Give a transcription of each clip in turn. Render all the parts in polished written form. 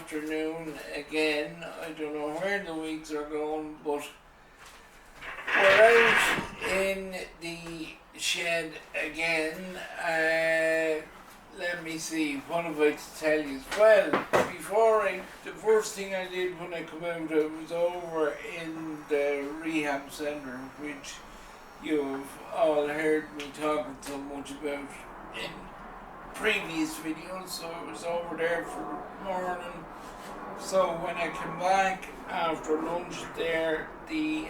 afternoon again. I don't know where the weeks are going, but we're out in the shed again. Let me see, what have I to tell you? Well, the first thing I did when I come out, I was over in the rehab centre, which you've all heard me talking so much about in previous videos, so I was over there for the morning. So when I came back after lunch there, the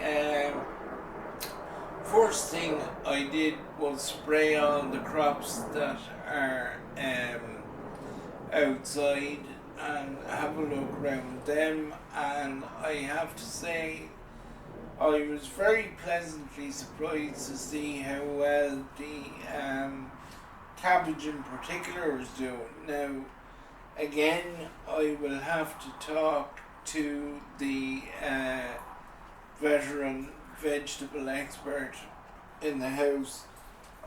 first thing I did was spray on the crops that are outside and have a look around them, and I have to say I was very pleasantly surprised to see how well the cabbage in particular is doing. Now, again, I will have to talk to the veteran vegetable expert in the house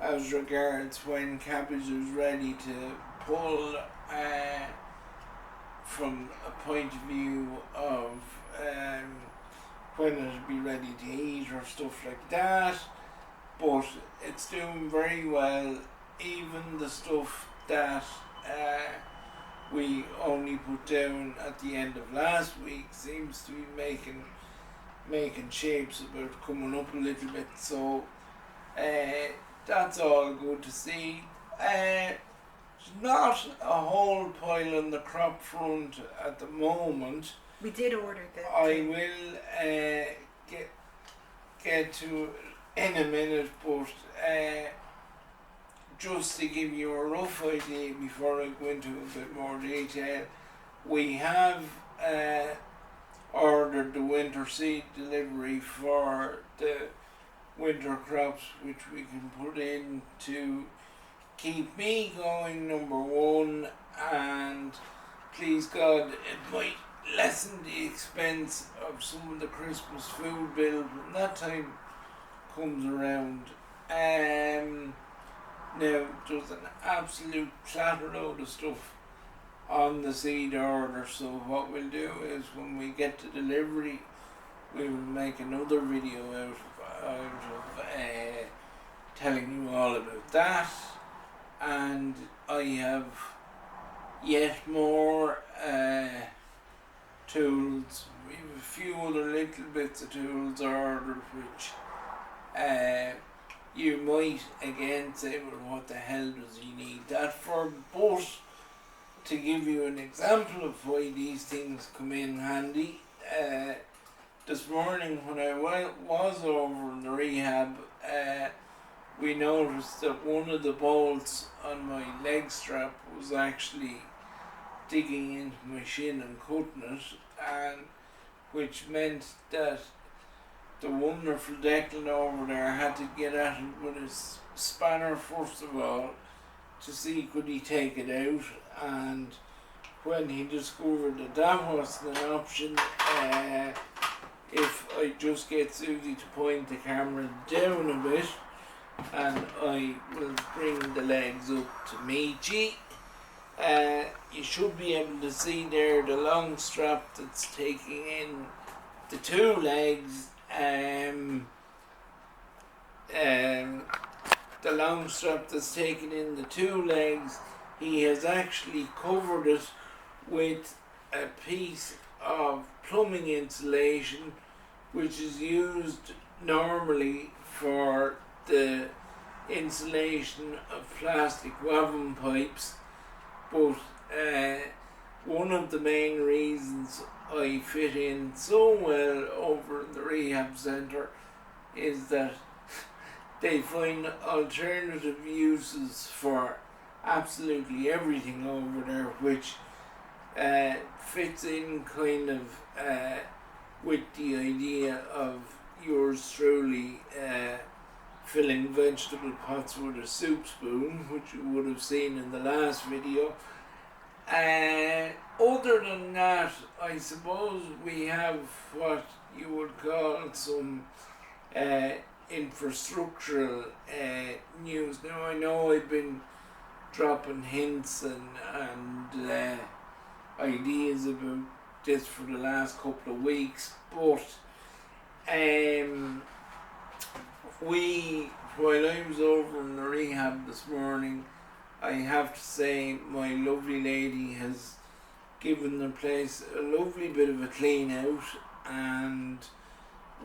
as regards when cabbage is ready to pull, from a point of view of when it'll be ready to eat or stuff like that. But it's doing very well. Even the stuff that we only put down at the end of last week seems to be making shapes about coming up a little bit. So that's all good to see. There's not a whole pile on the crop front at the moment. We did order that. I will get to in a minute, but just to give you a rough idea before I go into a bit more detail, we have ordered the winter seed delivery for the winter crops, which we can put in to keep me going, number one, and please God it might lessen the expense of some of the Christmas food bill when that time comes around. Now, there's an absolute clatter load of stuff on the seed order, so what we'll do is when we get to delivery, we will make another video out of telling you all about that. And I have yet more tools. We have a few other little bits of tools ordered, which you might again say, well, what the hell does he need that for? But to give you an example of why these things come in handy, this morning when I was over in the rehab, we noticed that one of the bolts on my leg strap was actually digging into my shin and cutting it, and which meant that the wonderful Declan over there had to get at it with his spanner first of all to see could he take it out, and when he discovered that that wasn't an option, if I just get Susie to point the camera down a bit and I will bring the legs up to meet you, you should be able to see there the long strap that's taking in the two legs. The long strap that's taken in the two legs, he has actually covered it with a piece of plumbing insulation, which is used normally for the insulation of plastic woven pipes. But one of the main reasons I fit in so well over in the rehab centre is that they find alternative uses for absolutely everything over there, which fits in kind of with the idea of yours truly filling vegetable pots with a soup spoon, which you would have seen in the last video. Other than that, I suppose we have what you would call some infrastructural news. Now I know I've been dropping hints and ideas about this for the last couple of weeks, but while I was over in the rehab this morning, I have to say my lovely lady has given the place a lovely bit of a clean out, and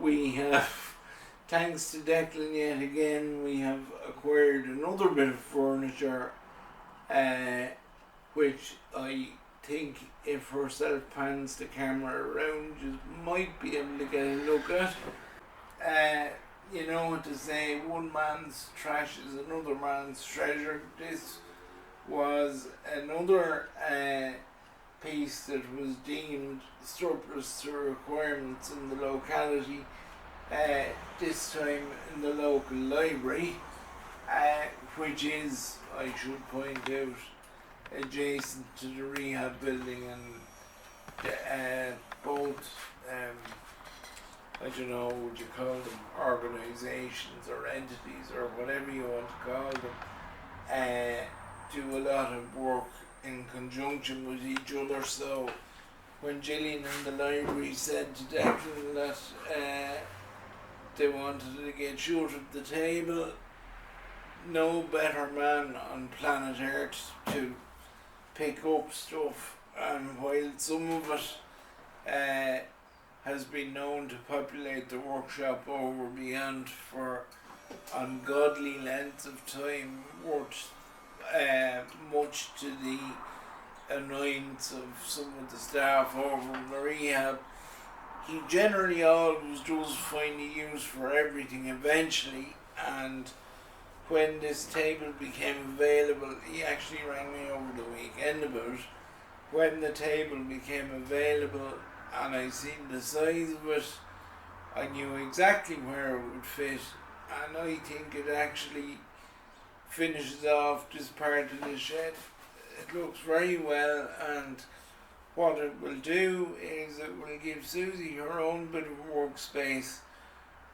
we have, thanks to Declan yet again, we have acquired another bit of furniture, which I think if herself pans the camera around, you might be able to get a look at. You know what to say, one man's trash is another man's treasure. This was another piece that was deemed surplus to requirements in the locality, this time in the local library, which is, I should point out, adjacent to the rehab building, and both I don't know, would you call them organisations or entities or whatever you want to call them, do a lot of work in conjunction with each other. So when Gillian in the library said to Declan that they wanted to get shut at the table, no better man on planet Earth to pick up stuff, and while some of it has been known to populate the workshop over beyond for ungodly lengths of time, worth much to the annoyance of some of the staff over in the rehab, he generally always does find a use for everything eventually. And when this table became available, he actually rang me over the weekend about it. When the table became available and I seen the size of it, I knew exactly where it would fit, and I think it actually finishes off this part of the shed. It looks very well, and what it will do is it will give Susie her own bit of workspace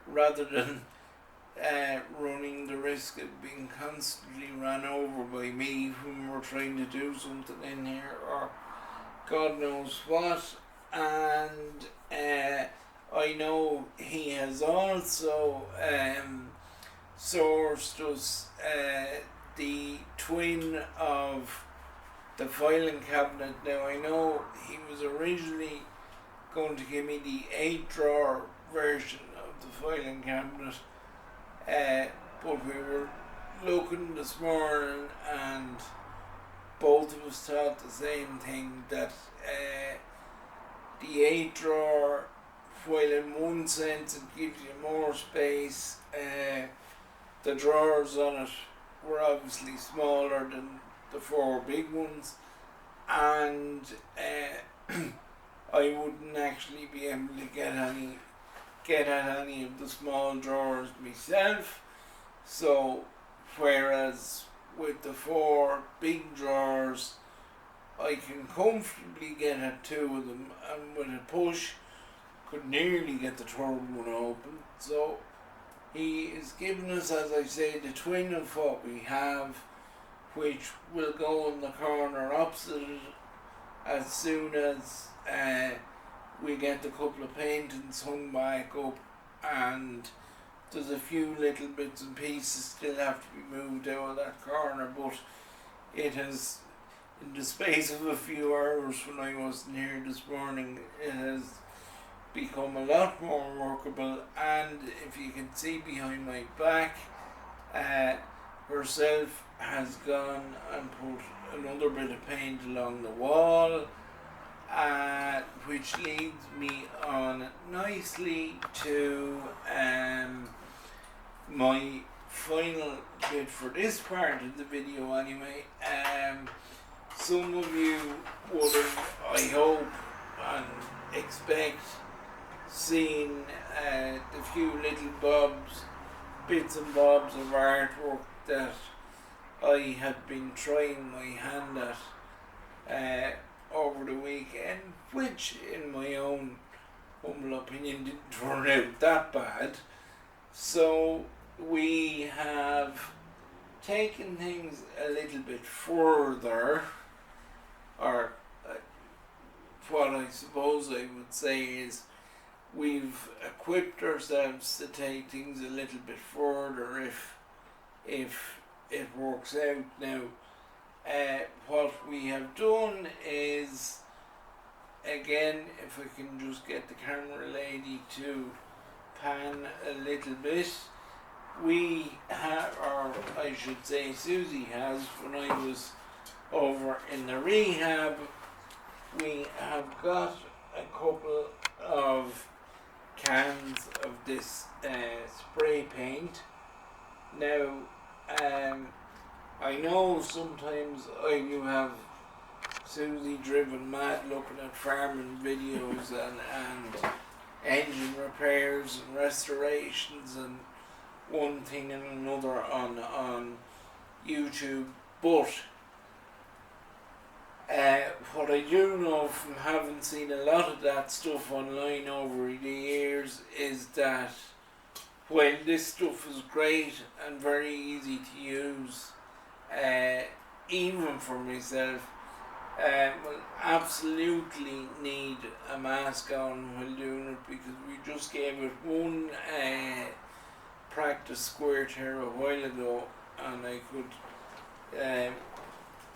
rather than running the risk of being constantly ran over by me when we're trying to do something in here or God knows what. And I know he has also sourced us the twin of the filing cabinet. Now I know he was originally going to give me the 8-drawer version of the filing cabinet, but we were looking this morning and both of us thought the same thing, that the 8-drawer, while in one sense it gives you more space, the drawers on it were obviously smaller than the 4 big ones, and I wouldn't actually be able to get at any of the small drawers myself. So whereas with the 4 big drawers I can comfortably get at 2 of them, and with a push could nearly get the third one open. So he is giving us, as I say, the twin of what we have, which will go in the corner opposite it as soon as we get the couple of paintings hung back up, and there's a few little bits and pieces still have to be moved out of that corner, but it has, in the space of a few hours when I wasn't here this morning, it has become a lot more workable. And if you can see behind my back, herself has gone and put another bit of paint along the wall, which leads me on nicely to my final bit for this part of the video anyway. Some of you would have, I hope and expect, seen the few little bits and bobs of artwork that I had been trying my hand at over the weekend, which in my own humble opinion didn't turn out that bad. So we have taken things a little bit further, or what I suppose I would say is we've equipped ourselves to take things a little bit further if it works out now. What we have done is, again, if I can just get the camera lady to pan a little bit, we have, or I should say Susie has, when I was over in the rehab, we have got a couple of cans of this spray paint. Now, I know sometimes you have Susie driven mad looking at farming videos and engine repairs and restorations and one thing and another on YouTube, but what I do know from having seen a lot of that stuff online over the years is that while this stuff is great and very easy to use, even for myself, will absolutely need a mask on while doing it, because we just gave it one practice squirt here a while ago and I could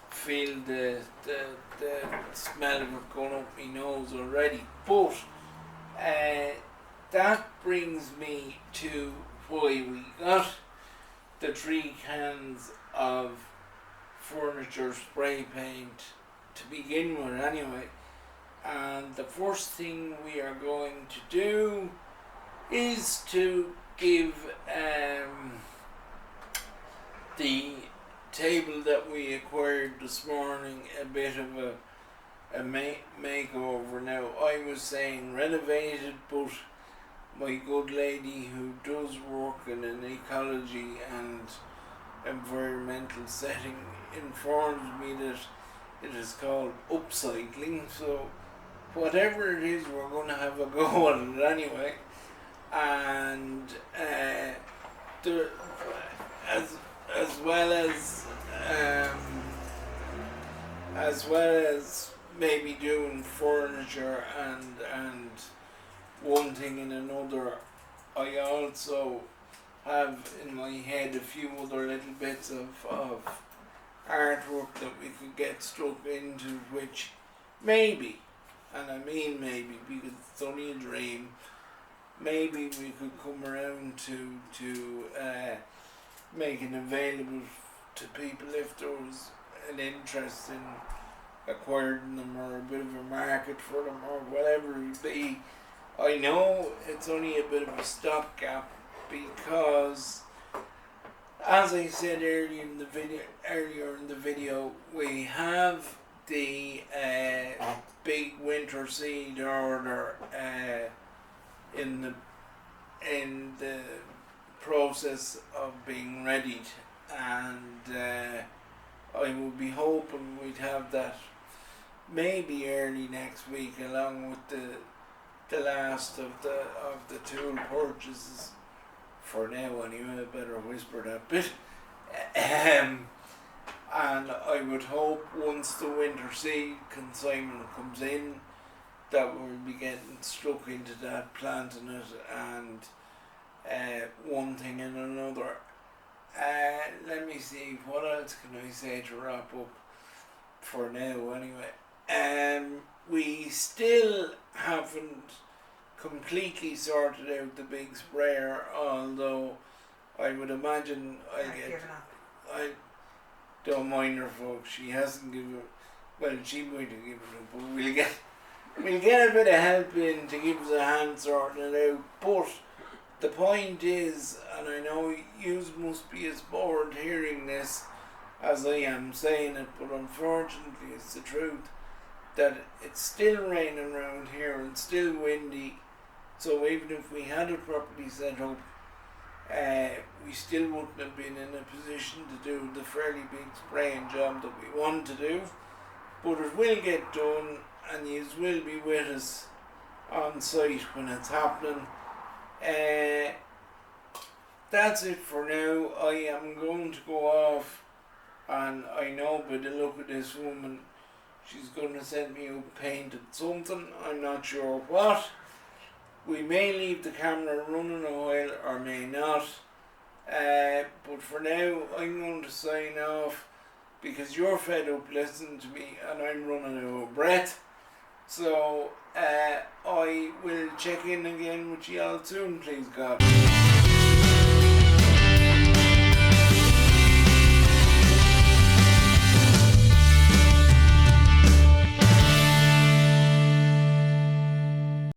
feel the smell of it going up my nose already. But that brings me to why we got the 3 cans of furniture spray paint to begin with anyway. And the first thing we are going to do is to give the table that we acquired this morning a bit of a makeover. Now, I was saying renovated, but my good lady who does work in an ecology and environmental setting informs me that it is called upcycling. So whatever it is, we're going to have a go at it anyway. And as well as maybe doing furniture and one thing and another, I also have in my head a few other little bits of artwork that we could get stuck into, which maybe, and I mean maybe because it's only a dream, maybe we could come around to making available to people if there was an interest in acquiring them, or a bit of a market for them, or whatever it be. I know it's only a bit of a stopgap because, as I said earlier in the video, we have the big winter seed order in the process of being readied, and I would be hoping we'd have that maybe early next week, along with the last of the tool purchases. For now anyway, I better whisper that bit. And I would hope once the winter seed consignment comes in that we'll be getting stuck into that, planting it, and one thing and another. Let me see, what else can I say to wrap up for now anyway. We still haven't completely sorted out the big sprayer, although I would imagine I don't mind her, folks. She hasn't given, well, she might have given up, but we'll get a bit of help in to give us a hand sorting it out. But the point is, and I know you must be as bored hearing this as I am saying it, but unfortunately it's the truth, that it's still raining around here and still windy. So even if we had it properly set up, we still wouldn't have been in a position to do the fairly big spraying job that we want to do. But it will get done, and you will be with us on site when it's happening. That's it for now. I am going to go off, and I know by the look of this woman, She's going to send me up painted something, I'm not sure what. We may leave the camera running a while or may not. But for now, I'm going to sign off because you're fed up listening to me and I'm running out of breath. So I will check in again with you all soon, please God.